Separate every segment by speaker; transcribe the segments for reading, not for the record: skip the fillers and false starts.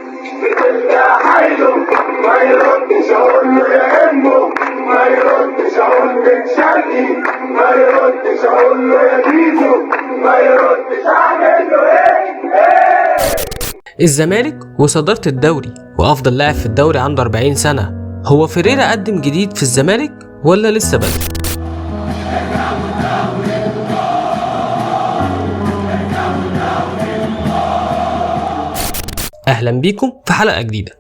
Speaker 1: بتلقى حيله ما يردش اقول له يا امه، ما يردش اقول له شرقي، ما يردش اقول له يا بيزو، ما يردش اعمل له ايه.
Speaker 2: الزمالك وصدارة الدوري وافضل لاعب في الدوري عنده 40 سنة، هو فيريرا قدم جديد في الزمالك ولا لسه بدري؟ اهلا بيكم في حلقة جديدة.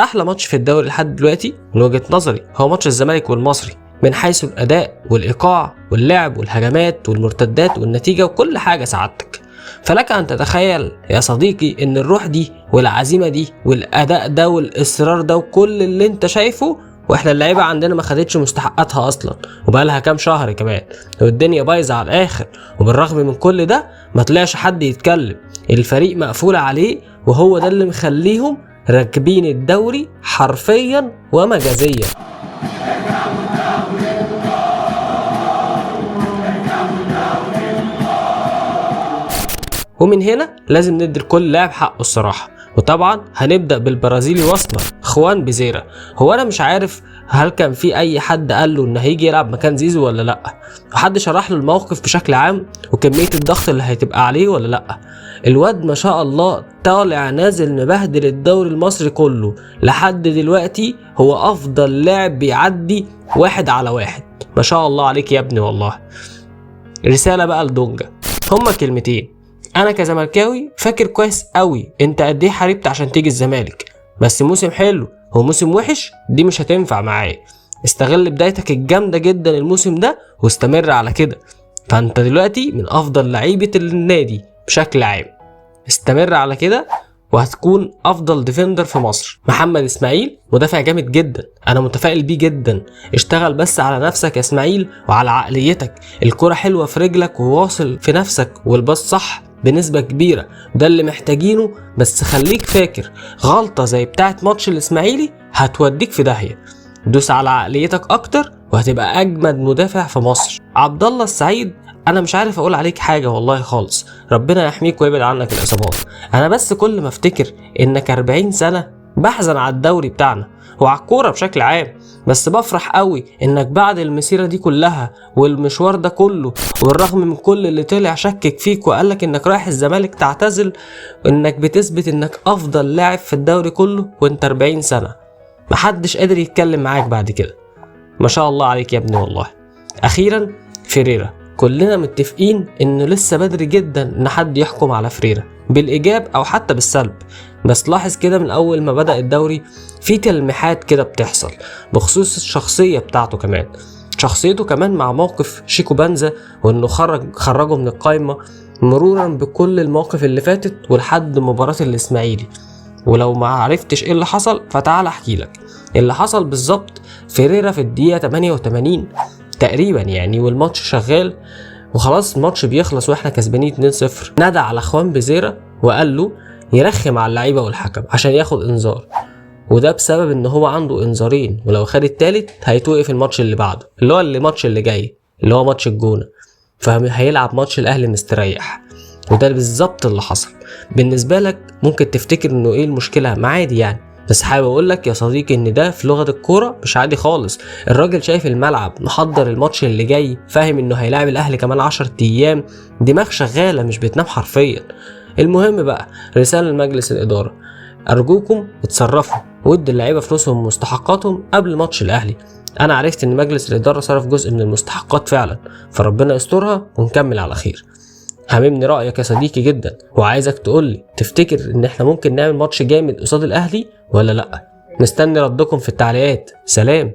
Speaker 2: احلى ماتش في الدوري لحد دلوقتي من وجهة نظري هو ماتش الزمالك والمصري، من حيث الاداء والايقاع واللعب والهجمات والمرتدات والنتيجة وكل حاجة سعادتك. فلك ان تتخيل يا صديقي ان الروح دي والعزيمة دي والاداء ده والاصرار ده وكل اللي انت شايفه، واحنا اللعيبه عندنا ما خدتش مستحقاتها اصلا وبقالها كام شهر كمان، والدنيا بايظه على الاخر، وبالرغم من كل ده ما طلعش حد يتكلم. الفريق مقفول عليه، وهو ده اللي مخليهم راكبين الدوري حرفيا ومجازيا. ومن هنا لازم ندي لكل لاعب حقه الصراحه، وطبعا هنبدا بالبرازيلي واسمر خوان بيزيرا. هو انا مش عارف هل كان في اي حد قال له ان هيجي يلعب مكان زيزو ولا لا، وحد شرح له الموقف بشكل عام وكميه الضغط اللي هتبقى عليه ولا لا. الواد ما شاء الله طالع نازل مبهدل الدوري المصري كله لحد دلوقتي، هو افضل لاعب بيعدي 1 على 1. ما شاء الله عليك يا ابني والله. رساله بقى لدونجا، هما كلمتين. انا كزملكاوي فاكر كويس قوي انت قد ايه حاربت عشان تيجي الزمالك، بس موسم حلو هو موسم وحش دي مش هتنفع معايا. استغل بدايتك الجامده جدا الموسم ده واستمر على كده، فانت دلوقتي من افضل لعيبه النادي بشكل عام. استمر على كده وهتكون افضل ديفندر في مصر. محمد اسماعيل مدافع جامد جدا، انا متفائل بيه جدا. اشتغل بس على نفسك يا اسماعيل وعلى عقليتك، الكرة حلوة في رجلك وواصل في نفسك والباص صح بنسبة كبيرة، ده اللي محتاجينه. بس خليك فاكر غلطة زي بتاعة ماتش الاسماعيلي هتوديك في داهية. دوس على عقليتك اكتر وهتبقى اجمد مدافع في مصر. عبد الله السعيد انا مش عارف اقول عليك حاجة والله خالص، ربنا يحميك ويبعد عنك الاصابات. انا بس كل ما افتكر انك 40 سنة بحزن على الدوري بتاعنا وعلى الكورة بشكل عام، بس بفرح قوي انك بعد المسيرة دي كلها والمشوار ده كله، والرغم من كل اللي طلع شكك فيك وقالك انك رايح الزمالك تعتزل، انك بتثبت انك افضل لاعب في الدوري كله وانت 40 سنة. محدش قادر يتكلم معاك بعد كده. ما شاء الله عليك يا ابني والله. اخيرا فيريرا، كلنا متفقين انه لسه بدري جدا ان حد يحكم على فيريرا بالايجاب او حتى بالسلب، بس لاحظ كده من اول ما بدأ الدوري في تلميحات كده بتحصل بخصوص الشخصية بتاعته، كمان شخصيته كمان مع موقف شيكو بنزا وانه خرجه من القائمة، مرورا بكل المواقف اللي فاتت ولحد مباراة الاسماعيلي. ولو ما عرفتش ايه اللي حصل فتعال احكي لك اللي حصل بالظبط. فيريرا في الدقيقة 88 تقريبا يعني والماتش شغال وخلاص الماتش بيخلص واحنا كسبانين 2-0، نادى على خوان بيزيرا وقال له يرخم على اللعيبه والحكم عشان ياخد انذار، وده بسبب ان هو عنده انذارين، ولو خد التالت هيتوقف الماتش اللي بعده اللي هو الماتش اللي جاي اللي هو ماتش الجونه، فهيلعب ماتش الاهلي مستريح. وده بالظبط اللي حصل. بالنسبه لك ممكن تفتكر انه ايه المشكله، ما عادي يعني، بس حابب اقول لك يا صديقي ان ده في لغه الكوره مش عادي خالص. الراجل شايف الملعب، محضر الماتش اللي جاي، فاهم انه هيلاعب الاهلي كمان 10 ايام، دماغ شغاله مش بتنام حرفيا. المهم بقى رساله لمجلس الاداره، ارجوكم اتصرفوا وادوا اللعيبه فلوسهم ومستحقاتهم قبل ماتش الاهلي. انا عرفت ان مجلس الاداره صرف جزء من المستحقات فعلا، فربنا يسترها ونكمل على خير. هممني رأيك يا صديقي جدا، وعايزك تقولي تفتكر ان احنا ممكن نعمل ماتش جامد قصاد الاهلي ولا لا؟ مستني ردكم في التعليقات. سلام.